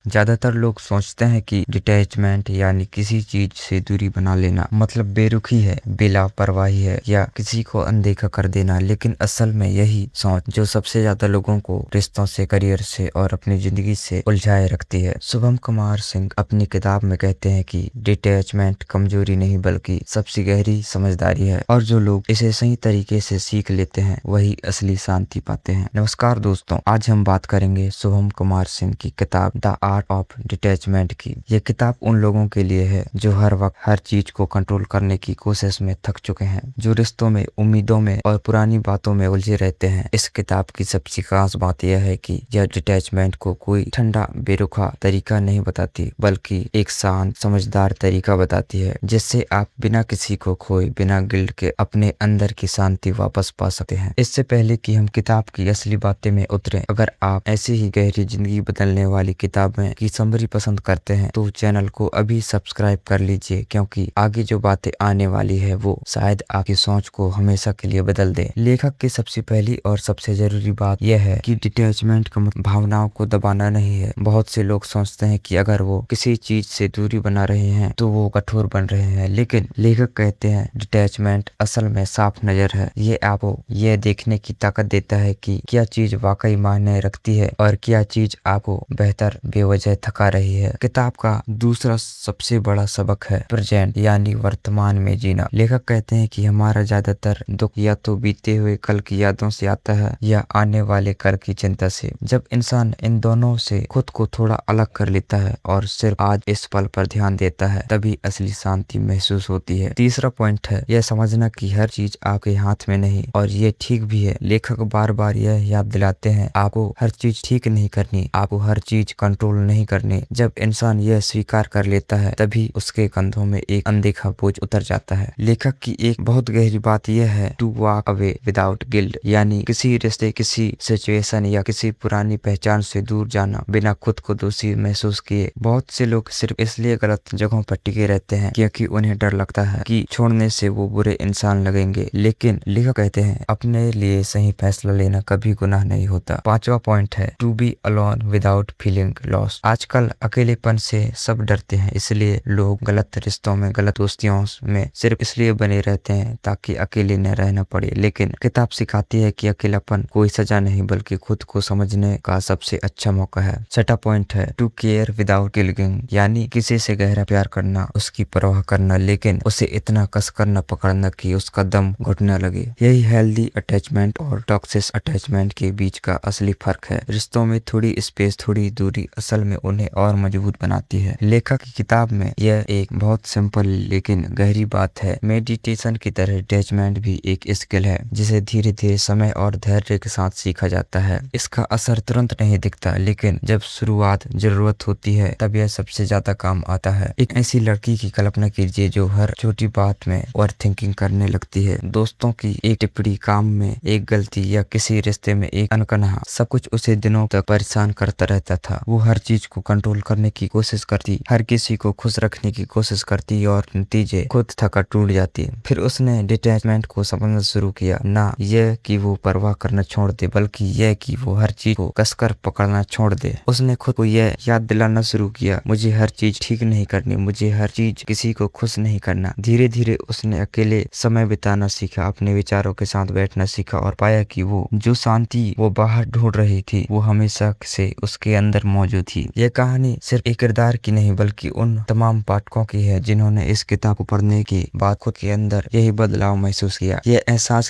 ज्यादातर लोग सोचते हैं कि डिटैचमेंट यानी किसी चीज से दूरी बना लेना मतलब बेरुखी है, बेलापरवाही है या किसी को अनदेखा कर देना। लेकिन असल में यही सोच जो सबसे ज्यादा लोगों को रिश्तों से, करियर से और अपनी जिंदगी से उलझाए रखती है। शुभम कुमार सिंह अपनी किताब में कहते हैं कि डिटैचमेंट कमजोरी नहीं बल्कि सबसे गहरी समझदारी है और जो लोग इसे सही तरीके से सीख लेते हैं वही असली शांति पाते हैं। नमस्कार दोस्तों, आज हम बात करेंगे शुभम कुमार सिंह की किताब द आर्ट ऑफ डिटैचमेंट की। ये किताब उन लोगों के लिए है जो हर वक्त हर चीज को कंट्रोल करने की कोशिश में थक चुके हैं, जो रिश्तों में, उम्मीदों में और पुरानी बातों में उलझे रहते हैं। इस किताब की सबसे खास बात यह है कि यह डिटैचमेंट को कोई ठंडा बेरुखा तरीका नहीं बताती बल्कि एक शांत समझदार तरीका बताती है जिससे आप बिना किसी को खोए, बिना गिल्ट के अपने अंदर की शांति वापस पा सकते हैं। इससे पहले कि हम किताब की असली बातें में उतरे, अगर आप ऐसी ही गहरी जिंदगी बदलने वाली किताबें की समरी पसंद करते हैं तो चैनल को अभी सब्सक्राइब कर लीजिए, क्योंकि आगे जो बातें आने वाली है वो शायद आपकी सोच को हमेशा के लिए बदल दे। लेखक की सबसे पहली और सबसे जरूरी बात यह है कि डिटैचमेंट का मतलब भावनाओं को दबाना नहीं है। बहुत से लोग सोचते हैं कि अगर वो किसी चीज से दूरी बना रहे हैं तो वो कठोर बन रहे हैं, लेकिन लेखक कहते हैं डिटैचमेंट असल में साफ नजर है। ये आपको यह देखने की ताकत देता है कि क्या चीज वाकई मायने रखती है और क्या चीज आपको बेहतर बेवजह थका रही है। किताब का दूसरा सबसे बड़ा सबक है प्रेजेंट यानी वर्तमान में जीना। लेखक कहते हैं कि हमारा ज्यादातर दुख या तो बीते हुए कल की यादों से आता है या आने वाले कल की चिंता से। जब इंसान इन दोनों से खुद को थोड़ा अलग कर लेता है और सिर्फ आज इस पल पर ध्यान देता है तभी असली शांति महसूस होती है। तीसरा पॉइंट है यह समझना कि हर चीज आपके हाथ में नहीं और ये ठीक भी है। लेखक बार बार यह याद दिलाते हैं आपको हर चीज ठीक नहीं करनी, आपको हर चीज कंट्रोल नहीं करनी। जब इंसान यह स्वीकार कर लेता है तभी उसके कंधों में एक अनदेखा बोझ उतर जाता है। लेखक की एक बहुत गहरी बात यह है to walk away without guilt, यानी किसी रिश्ते, किसी सिचुएशन या किसी पुरानी पहचान से दूर जाना बिना खुद को दोषी महसूस किए। बहुत से लोग सिर्फ इसलिए गलत जगहों पर टिके रहते हैं क्योंकि उन्हें डर लगता है कि छोड़ने से वो बुरे इंसान लगेंगे। लेकिन लेखक कहते हैं अपने लिए सही फैसला लेना कभी गुनाह नहीं होता। पांचवा पॉइंट है to be alone without feeling loss. आजकल अकेलेपन से सब डरते हैं, इसलिए लोग गलत रिश्तों में, गलत दोस्तियों में सिर्फ इसलिए बने रहते हैं ताकि अकेले न रहना पड़े। लेकिन किताब सिखाती है कि अकेलापन कोई सजा नहीं बल्कि खुद को समझने का सबसे अच्छा मौका है। छठा पॉइंट है टू केयर विदाउट किलिंग, यानी किसी से गहरा प्यार करना, उसकी परवाह करना, लेकिन उसे इतना कसकर न पकड़ना कि उसका दम घुटने लगे। यही हेल्दी अटैचमेंट और टॉक्सिक अटैचमेंट के बीच का असली फर्क है। रिश्तों में थोड़ी स्पेस, थोड़ी दूरी असल में उन्हें और मजबूत बनाती है। लेखक की किताब में यह एक बहुत सिंपल लेकिन गहरी बात है। मेडिटेशन की तरह अटैचमेंट भी एक स्किल है जिसे धीरे धीरे समय और धैर्य के साथ सीखा जाता है। इसका असर तुरंत नहीं दिखता, लेकिन जब शुरुआत जरूरत होती है तब यह सबसे ज्यादा काम आता है। एक ऐसी लड़की की कल्पना कीजिए जो हर छोटी बात में ओवर थिंकिंग करने लगती है। दोस्तों की एक टिप्पणी, काम में एक गलती या किसी रिश्ते में एक अनकहा, सब कुछ उसे दिनों तक परेशान करता रहता था। वो हर चीज को कंट्रोल करने की कोशिश करती, हर किसी को खुश रखने की कोशिश करती और नतीजे खुद थका टूट जाती। फिर उसने डिटैचमेंट को समझना शुरू किया, ना यह कि वो परवाह करना छोड़ दे बल्कि यह कि वो हर चीज को कसकर पकड़ना छोड़ दे। उसने खुद को यह याद दिलाना शुरू किया मुझे हर चीज ठीक नहीं करनी, मुझे हर चीज किसी को खुश नहीं करना। धीरे धीरे उसने अकेले समय बिताना सीखा, अपने विचारों के साथ बैठना सीखा और पाया कि वो जो शांति वो बाहर ढूंढ रही थी वो हमेशा से उसके अंदर मौजूद थी। यह कहानी सिर्फ एक किरदार की नहीं बल्कि उन तमाम पाठकों की है जिन्होंने इस किताब को पढ़ने के बाद खुद के अंदर यही बदलाव महसूस किया। यह एहसास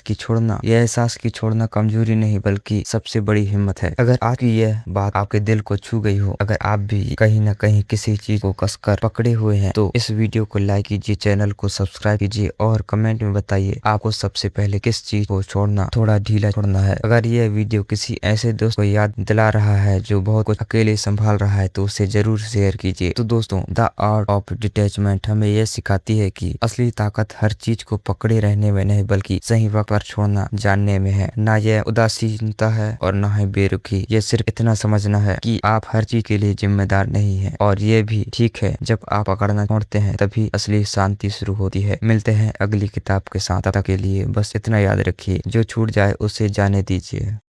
की छोड़ना कमजोरी नहीं बल्कि सबसे बड़ी हिम्मत है। अगर आज की यह बात आपके दिल को छू गई हो, अगर आप भी कहीं न कहीं किसी चीज को कसकर पकड़े हुए हैं तो इस वीडियो को लाइक कीजिए, चैनल को सब्सक्राइब कीजिए और कमेंट में बताइए आपको सबसे पहले किस चीज को छोड़ना, थोड़ा ढीला छोड़ना है। अगर यह वीडियो किसी ऐसे दोस्त को याद दिला रहा है जो बहुत कुछ अकेले संभाल रहा है तो उसे जरूर शेयर कीजिए। तो दोस्तों, द आर्ट ऑफ डिटैचमेंट हमें यह सिखाती है कि असली ताकत हर चीज को पकड़े रहने में नहीं बल्कि सही वक्त पर छोड़ना जानने में है। ना यह उदासीनता है और ना ही बेरुखी, यह सिर्फ इतना समझना है कि आप हर चीज के लिए जिम्मेदार नहीं है और ये भी ठीक है। जब आप पकड़ना छोड़ते हैं तभी असली शांति शुरू होती है। मिलते हैं अगली किताब के साथ, तब तक के लिए बस इतना याद रखिए, जो छूट जाए उसे जाने दीजिए।